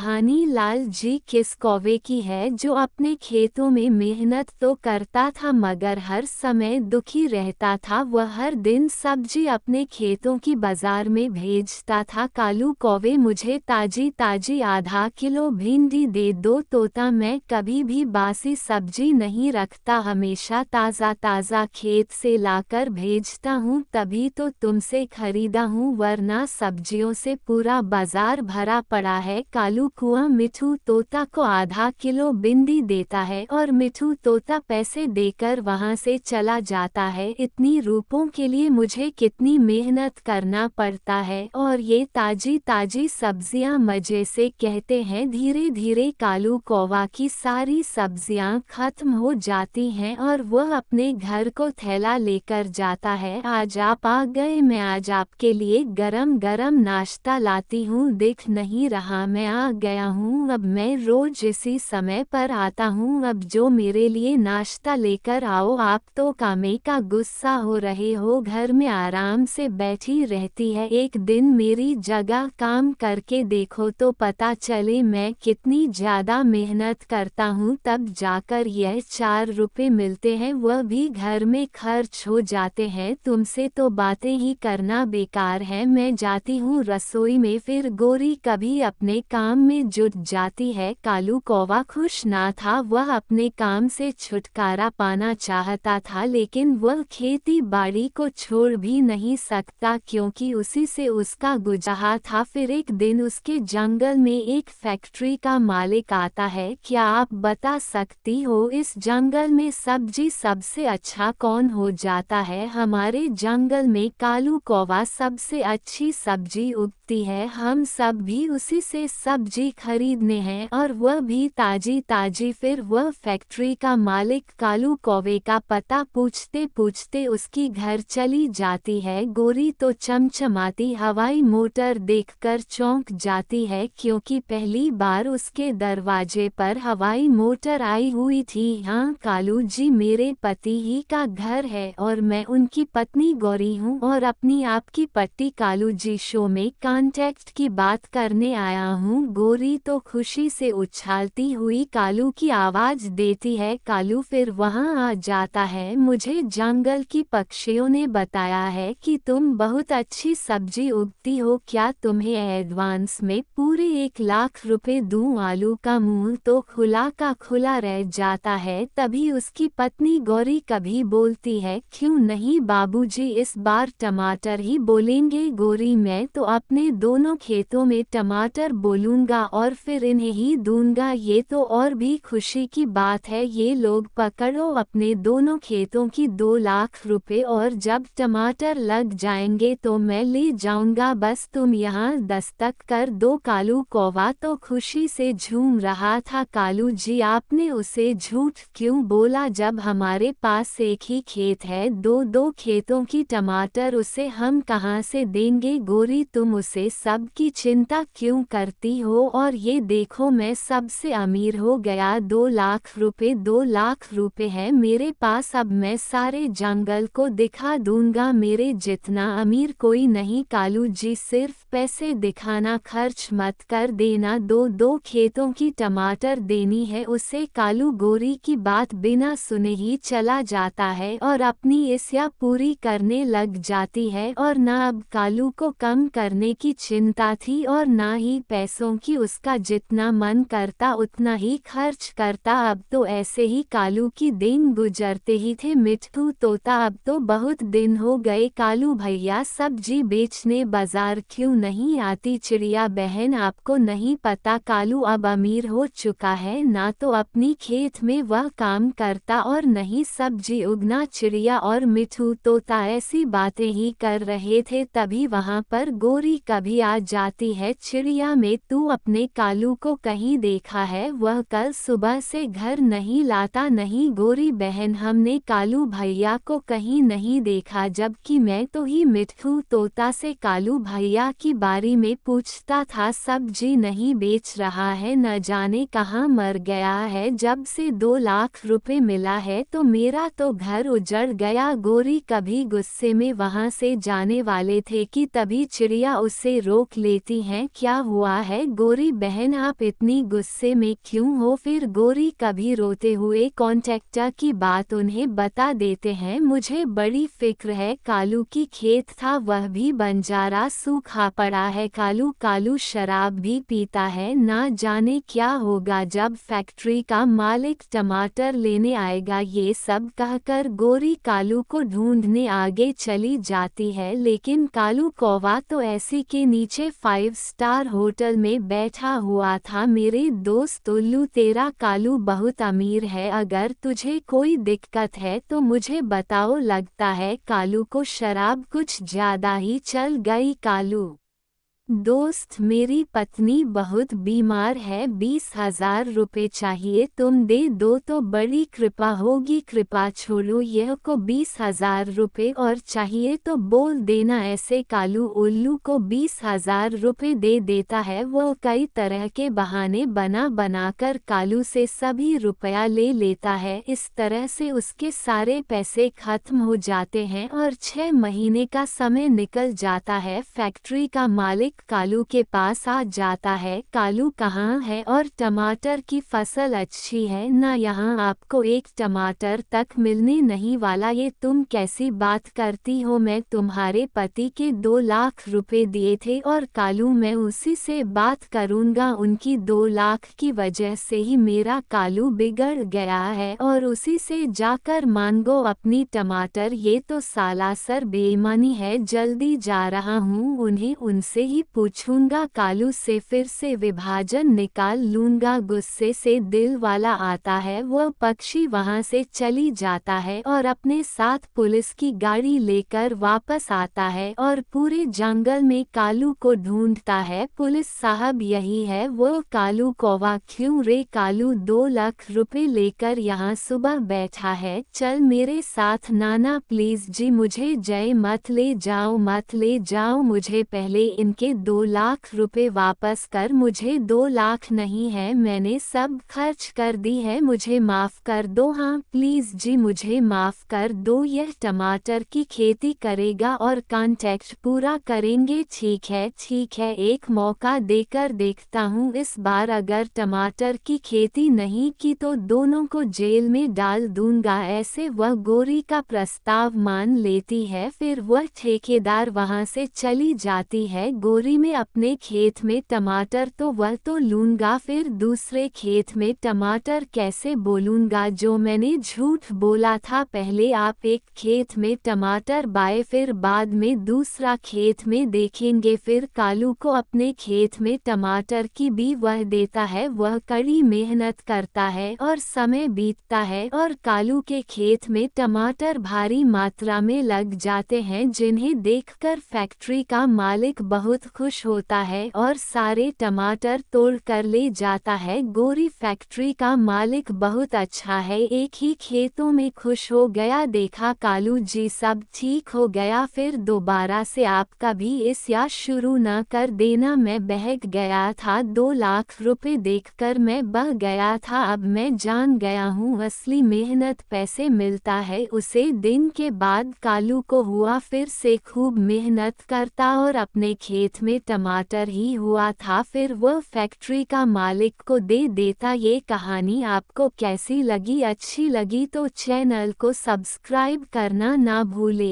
कहानी लाल जी किस कौवे की है जो अपने खेतों में मेहनत तो करता था मगर हर समय दुखी रहता था। वह हर दिन सब्जी अपने खेतों की बाजार में भेजता था। कालू कौवे मुझे ताजी ताजी आधा किलो भिंडी दे दो तोता, मैं कभी भी बासी सब्जी नहीं रखता, हमेशा ताज़ा ताज़ा खेत से लाकर भेजता हूँ, तभी तो तुमसे खरीदा हूँ वरना सब्जियों से पूरा बाजार भरा पड़ा है। कालू कुआं मिठू तोता को आधा किलो भिंडी देता है और मिठू तोता पैसे देकर वहां से चला जाता है। इतनी रूपों के लिए मुझे कितनी मेहनत करना पड़ता है और ये ताजी ताजी सब्जियां मजे से कहते हैं। धीरे धीरे कालू कौवा की सारी सब्जियां खत्म हो जाती हैं और वह अपने घर को थैला लेकर जाता है। आज आप आ गए, मैं आज आपके लिए गरम गरम नाश्ता लाती हूँ। दिख नहीं रहा मैं आ गया हूँ, अब मैं रोज इसी समय पर आता हूँ। अब जो मेरे लिए नाश्ता लेकर आओ। आप तो कामे का गुस्सा हो रहे हो, घर में आराम से बैठी रहती है, एक दिन मेरी जगह काम करके देखो तो पता चले मैं कितनी ज्यादा मेहनत करता हूँ, तब जाकर यह 4 रुपए मिलते हैं, वह भी घर में खर्च हो जाते हैं। तुमसे तो बातें ही करना बेकार है, मैं जाती हूँ रसोई में। फिर गोरी कभी अपने काम में जुट जाती है। कालू कौवा खुश ना था, वह अपने काम से छुटकारा पाना चाहता था, लेकिन वह खेती बाड़ी को छोड़ भी नहीं सकता क्योंकि उसी से उसका गुजारा था। फिर एक दिन उसके जंगल में एक फैक्ट्री का मालिक आता है। क्या आप बता सकती हो इस जंगल में सब्जी सबसे अच्छा कौन हो जाता है? हमारे जंगल में कालू कौवा सबसे अच्छी सब्जी उगती है, हम सब भी उसी से सब्जी खरीदने हैं और वह भी ताजी ताजी। फिर वह फैक्ट्री का मालिक कालू कौवे का पता पूछते पूछते उसकी घर चली जाती है। गोरी तो चमचमाती हवाई मोटर देखकर चौंक जाती है क्योंकि पहली बार उसके दरवाजे पर हवाई मोटर आई हुई थी। हाँ कालू जी, मेरे पति ही का घर है और मैं उनकी पत्नी गौरी हूँ और अपनी आपकी पट्टी कालू जी शो में कांटेक्ट की बात करने आया हूँ। गोरी तो खुशी से उछालती हुई कालू की आवाज देती है। कालू फिर वहाँ आ जाता है। मुझे जंगल की पक्षियों ने बताया है कि तुम बहुत अच्छी सब्जी उगती हो, क्या तुम्हें एडवांस में पूरे 1 लाख रुपए दूं? आलू का मुंह तो खुला का खुला रह जाता है। तभी उसकी पत्नी गौरी कभी बोलती है, क्यों नहीं बाबूजी, इस बार टमाटर ही बोलेंगे। गोरी, मैं तो अपने दोनों खेतों में टमाटर बोलूंगा और फिर इन्हें ही दूंगा, ये तो और भी खुशी की बात है। ये लोग पकड़ो अपने दोनों खेतों की 2 लाख रुपए और जब टमाटर लग जाएंगे तो मैं ले जाऊंगा, बस तुम यहाँ दस्तक कर दो। कालू कौवा तो खुशी से झूम रहा था। कालू जी, आपने उसे झूठ क्यों बोला जब हमारे पास एक ही खेत है? 2-2 खेतों की टमाटर उसे हम कहाँ से देंगे? गोरी, तुम उसे सब की चिंता क्यों करती हो? और ये देखो, मैं सबसे अमीर हो गया, 2 लाख रुपए 2 लाख रुपए है मेरे पास, अब मैं सारे जंगल को दिखा दूंगा, मेरे जितना अमीर कोई नहीं। कालू जी, सिर्फ पैसे दिखाना, खर्च मत कर देना, 2-2 खेतों की टमाटर देनी है उसे। कालू गोरी की बात बिना सुने ही चला जाता है और अपनी इच्छा पूरी करने लग जाती है। और ना अब कालू को कम करने की चिंता थी और ना ही पैसों की, उसका जितना मन करता उतना ही खर्च करता। अब तो ऐसे ही कालू की दिन गुजरते ही थे। मिट्ठू तोता, अब तो बहुत दिन हो गए, कालू भैया सब्जी बेचने बाजार क्यों नहीं आती? चिड़िया बहन, आपको नहीं पता कालू अब अमीर हो चुका है, ना तो अपनी खेत में वह काम करता और नहीं सब्जी उगना। चिड़िया और मिट्ठू तोता ऐसी बातें ही कर रहे थे, तभी वहां पर गोरी कभी आ जाती है। चिड़िया में, तू अपने कालू को कहीं देखा है? वह कल सुबह से घर नहीं लाता। नहीं गोरी बहन, हमने कालू भैया को कहीं नहीं देखा, जबकि मैं तो ही मिट्ठू तोता से कालू भैया की बारी में पूछता था, सब्जी नहीं बेच रहा है, न जाने कहाँ मर गया है। जब से 2 लाख रुपए मिला है तो मेरा तो घर उजड़ गया। गोरी कभी गुस्से में वहां से जाने वाले थे कि तभी चिड़िया उसे रोक लेती हैं। क्या हुआ है गोरी? गोरी बहन आप इतनी गुस्से में क्यों हो? फिर गोरी कभी रोते हुए कॉन्ट्रैक्टर की बात उन्हें बता देते हैं। मुझे बड़ी फिक्र है, कालू की खेत था वह भी बंजारा सूखा पड़ा है। कालू शराब भी पीता है, ना जाने क्या होगा जब फैक्ट्री का मालिक टमाटर लेने आएगा। ये सब कहकर गोरी कालू को ढूंढने आगे चली जाती है, लेकिन कालू कौवा तो ऐसी के नीचे 5 स्टार होटल में बैठा हुआ था। मेरे दोस्त उल्लू, तेरा कालू बहुत अमीर है, अगर तुझे कोई दिक्कत है तो मुझे बताओ। लगता है कालू को शराब कुछ ज्यादा ही चल गई। कालू दोस्त, मेरी पत्नी बहुत बीमार है, 20,000 रुपये चाहिए, तुम दे दो तो बड़ी कृपा होगी। कृपा छोड़ो, यह को 20,000 रुपये और चाहिए तो बोल देना। ऐसे कालू उल्लू को 20,000 रुपये दे देता है। वह कई तरह के बहाने बना कर कालू से सभी रुपया ले लेता है। इस तरह से उसके सारे पैसे खत्म हो जाते हैं और 6 महीने का समय निकल जाता है। फैक्ट्री का मालिक कालू के पास आ जाता है। कालू कहाँ है? और टमाटर की फसल अच्छी है ना? यहाँ आपको एक टमाटर तक मिलने नहीं वाला। ये तुम कैसी बात करती हो? मैं तुम्हारे पति के 2 लाख रुपए दिए थे और कालू मैं उसी से बात करूँगा। उनकी 2 लाख की वजह से ही मेरा कालू बिगड़ गया है और उसी से जाकर मांगो अपनी टमाटर। ये तो सालासर बेईमानी है। जल्दी जा रहा हूँ, उन्हें उनसे ही पूछूंगा। कालू से फिर से विभाजन निकाल लूंगा। गुस्से से दिल वाला आता है। वह पक्षी वहां से चली जाता है और अपने साथ पुलिस की गाड़ी लेकर वापस आता है और पूरे जंगल में कालू को ढूंढता है। पुलिस साहब, यही है वो कालू कौवा। क्यों रे? कालू 2 लाख रुपए लेकर यहाँ सुबह बैठा है। चल मेरे साथ नाना प्लीज जी, मुझे जय मत ले जाओ, मत ले जाओ मुझे, पहले इनके 2 लाख रुपए वापस कर। मुझे 2 लाख नहीं है, मैंने सब खर्च कर दी है, मुझे माफ़ कर दो। हाँ प्लीज़ जी, मुझे माफ़ कर दो। यह टमाटर की खेती करेगा और कॉन्ट्रैक्ट पूरा करेंगे। ठीक है, एक मौका देकर देखता हूँ। इस बार अगर टमाटर की खेती नहीं की तो दोनों को जेल में डाल दूंगा। ऐसे वह गोरी का प्रस्ताव मान लेती है। फिर वह ठेकेदार वहाँ से चली जाती है। गोरी में अपने खेत में टमाटर तो वह तो लूंगा, फिर दूसरे खेत में टमाटर कैसे बोलूंगा? जो मैंने झूठ बोला था। पहले आप एक खेत में टमाटर बाए, फिर बाद में दूसरा खेत में देखेंगे। फिर कालू को अपने खेत में टमाटर की भी वह देता है। वह कड़ी मेहनत करता है और समय बीतता है और कालू के खेत में टमाटर भारी मात्रा में लग जाते हैं, जिन्हें देखकर फैक्ट्री का मालिक बहुत खुश होता है और सारे टमाटर तोड़ कर ले जाता है। गोरी फैक्ट्री का मालिक बहुत अच्छा है, एक ही खेतों में खुश हो गया। देखा कालू जी, सब ठीक हो गया। फिर दोबारा से आपका भी इस या शुरू न कर देना। मैं बहक गया था, 2 लाख रुपए देखकर मैं बह गया था। अब मैं जान गया हूँ असली मेहनत पैसे मिलता है उसे। दिन के बाद कालू को हुआ फिर से खूब मेहनत करता और अपने खेत में टमाटर ही हुआ था। फिर वह फैक्ट्री का मालिक को दे देता। ये कहानी आपको कैसी लगी? अच्छी लगी तो चैनल को सब्सक्राइब करना ना भूले।